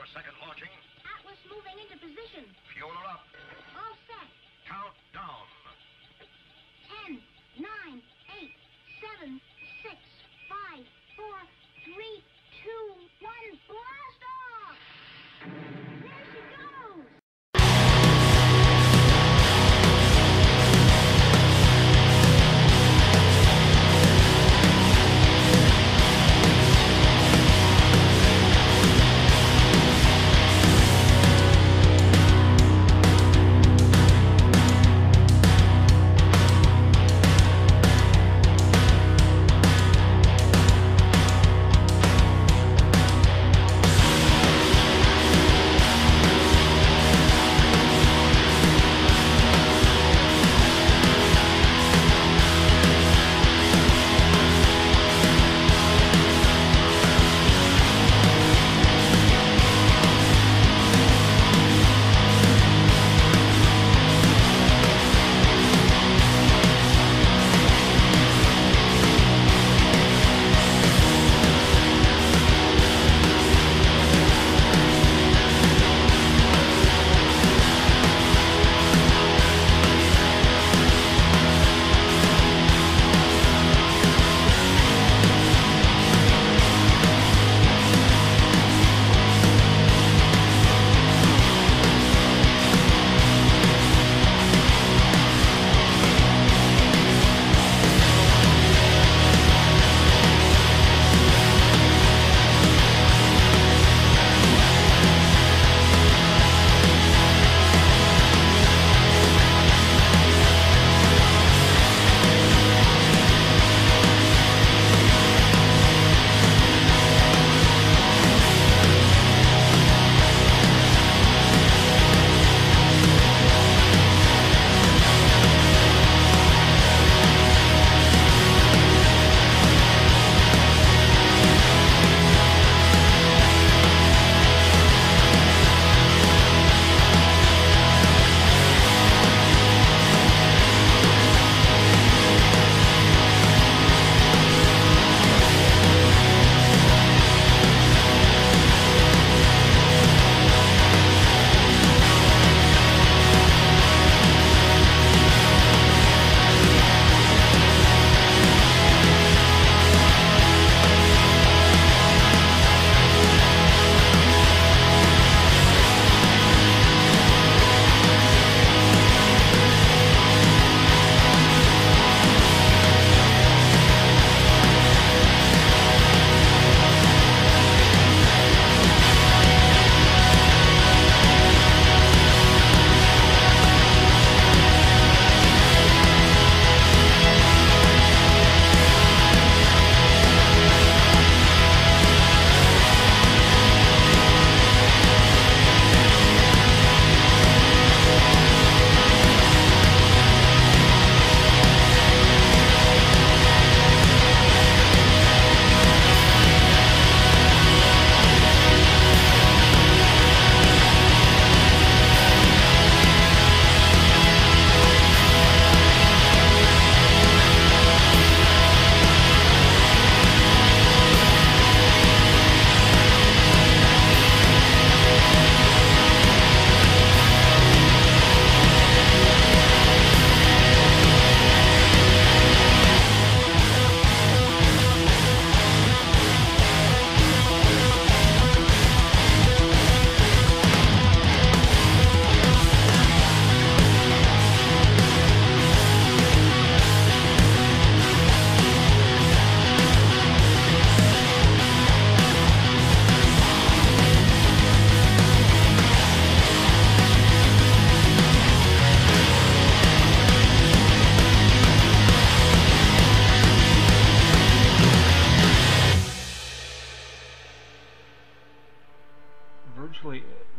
for second launching. Atlas moving into position. Fuel her up. All set. Count down. 10, 9, 8, 7, 6, 5, 4, 3, 2, 1. Blast off! There she goes!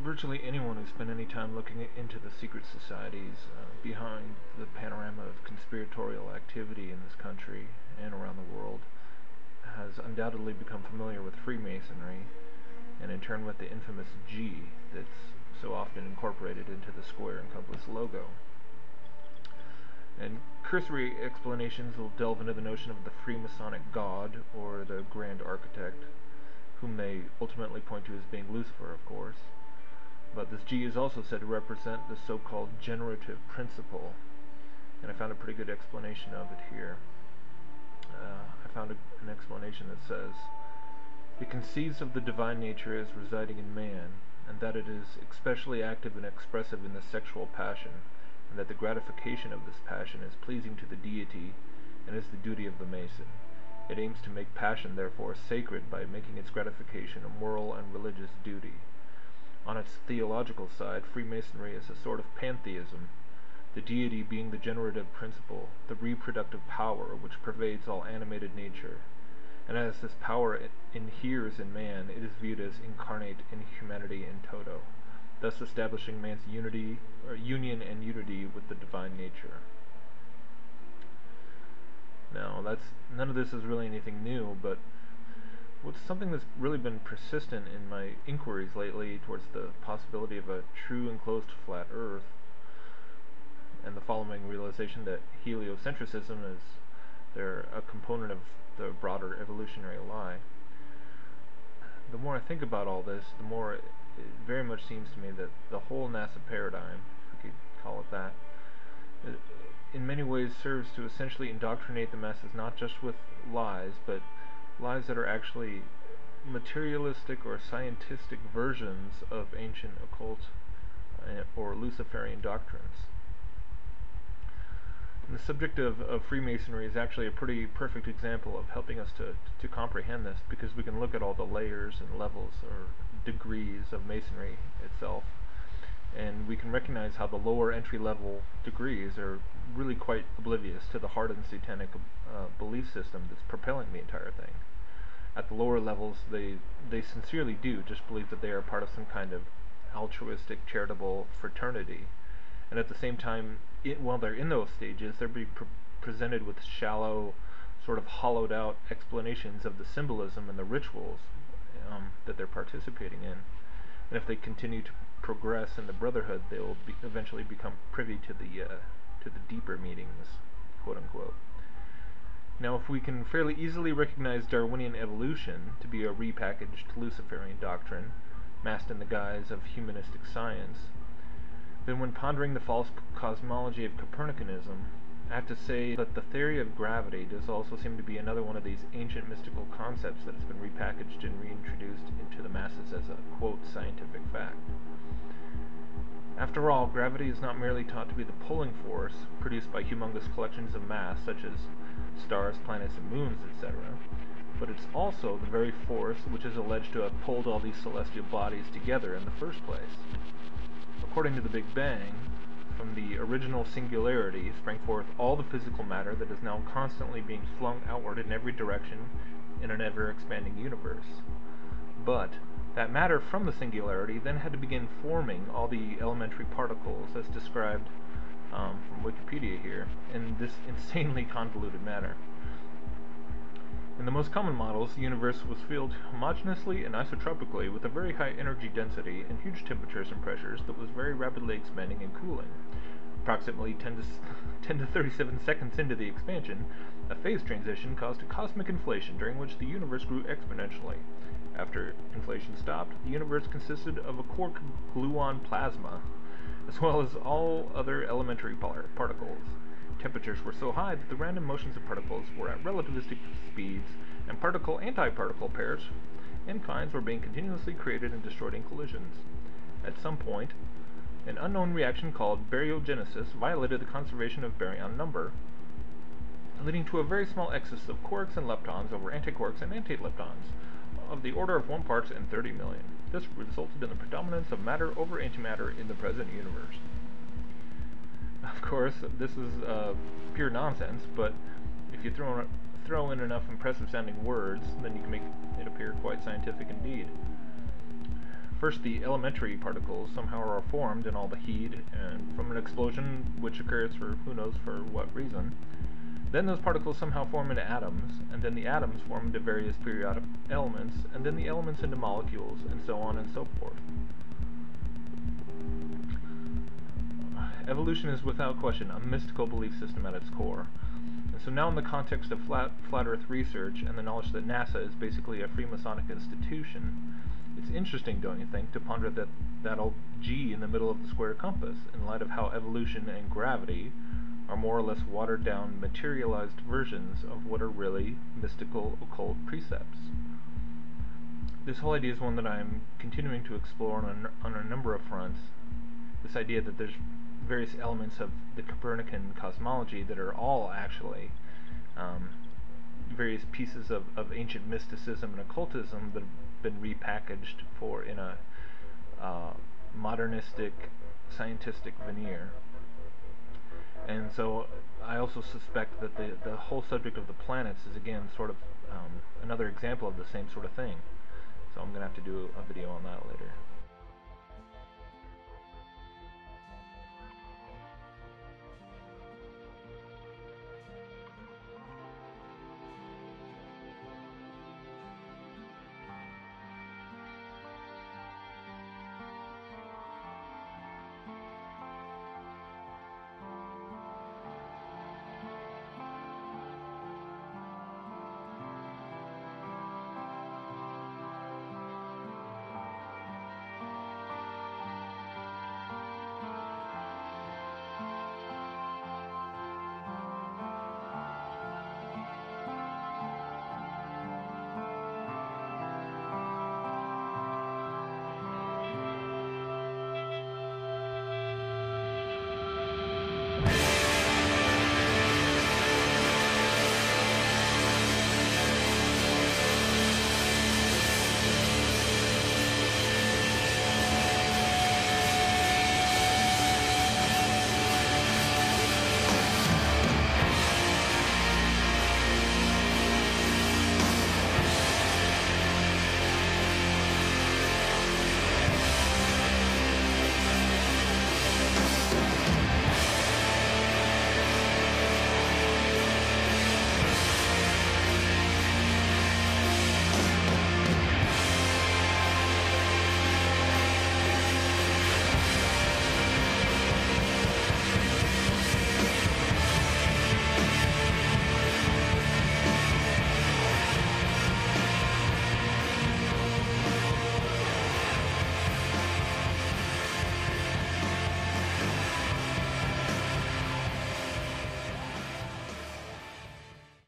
Virtually anyone who's spent any time looking into the secret societies behind the panorama of conspiratorial activity in this country and around the world has undoubtedly become familiar with Freemasonry, and in turn with the infamous G that's so often incorporated into the square and compass logo. And cursory explanations will delve into the notion of the Freemasonic God, or the Grand Architect, whom they ultimately point to as being Lucifer, of course. But this G is also said to represent the so-called generative principle, and I found a pretty good explanation of it here. I found an explanation that says, it conceives of the divine nature as residing in man, and that it is especially active and expressive in the sexual passion, and that the gratification of this passion is pleasing to the deity and is the duty of the Mason. It aims to make passion, therefore, sacred by making its gratification a moral and religious duty. On its theological side, Freemasonry is a sort of pantheism, the deity being the generative principle, the reproductive power which pervades all animated nature. And as this power inheres in man, it is viewed as incarnate in humanity in toto, thus establishing man's union and unity with the divine nature. Now, none of this is really anything new, but what's something that's really been persistent in my inquiries lately towards the possibility of a true enclosed flat Earth, and the following realization that heliocentrism is a component of the broader evolutionary lie. The more I think about all this, the more it very much seems to me that the whole NASA paradigm, if we could call it that, in many ways serves to essentially indoctrinate the masses not just with lies, but lies that are actually materialistic or scientistic versions of ancient occult or Luciferian doctrines. And the subject of Freemasonry is actually a pretty perfect example of helping us to comprehend this, because we can look at all the layers and levels or degrees of Masonry itself, and we can recognize how the lower entry-level degrees are really quite oblivious to the hardened satanic belief system that's propelling the entire thing. At the lower levels, they sincerely do just believe that they are part of some kind of altruistic, charitable fraternity, and at the same time, while they're in those stages, they're being presented with shallow, sort of hollowed-out explanations of the symbolism and the rituals that they're participating in. And if they continue to progress in the brotherhood, they will eventually become privy to the deeper meanings, quote unquote. Now, if we can fairly easily recognize Darwinian evolution to be a repackaged Luciferian doctrine, masked in the guise of humanistic science, then when pondering the false cosmology of Copernicanism, I have to say that the theory of gravity does also seem to be another one of these ancient mystical concepts that has been repackaged and reintroduced into the masses as a, quote, scientific fact. After all, gravity is not merely taught to be the pulling force produced by humongous collections of mass, such as stars, planets, and moons, etc., but it's also the very force which is alleged to have pulled all these celestial bodies together in the first place. According to the Big Bang, from the original singularity sprang forth all the physical matter that is now constantly being flung outward in every direction in an ever-expanding universe. But that matter from the singularity then had to begin forming all the elementary particles, as described from Wikipedia here, in this insanely convoluted manner. In the most common models, the universe was filled homogenously and isotropically with a very high energy density and huge temperatures and pressures that was very rapidly expanding and cooling. Approximately 10 to 37 seconds into the expansion, a phase transition caused a cosmic inflation during which the universe grew exponentially. After inflation stopped, the universe consisted of a quark gluon plasma, as well as all other elementary particles. Temperatures were so high that the random motions of particles were at relativistic speeds, and particle-antiparticle pairs and kinds were being continuously created and destroyed in collisions. At some point, an unknown reaction called baryogenesis violated the conservation of baryon number, leading to a very small excess of quarks and leptons over antiquarks and antileptons, of the order of 1 part in 30 million. This resulted in the predominance of matter over antimatter in the present universe. Of course, this is pure nonsense, but if you throw in enough impressive-sounding words, then you can make it appear quite scientific indeed. First, the elementary particles somehow are formed in all the heat and from an explosion which occurs for who knows for what reason. Then those particles somehow form into atoms, and then the atoms form into various periodic elements, and then the elements into molecules, and so on and so forth. Evolution is without question a mystical belief system at its core, So now in the context of flat Earth research and the knowledge that NASA is basically a Freemasonic institution, it's interesting, don't you think, to ponder that old G in the middle of the square compass in light of how evolution and gravity are more or less watered-down, materialized versions of what are really mystical, occult precepts. This whole idea is one that I'm continuing to explore on a number of fronts. This idea that there's various elements of the Copernican cosmology that are all actually various pieces of ancient mysticism and occultism that have been repackaged in a modernistic, scientistic veneer. And so I also suspect that the whole subject of the planets is again sort of another example of the same sort of thing. So I'm going to have to do a video on that later.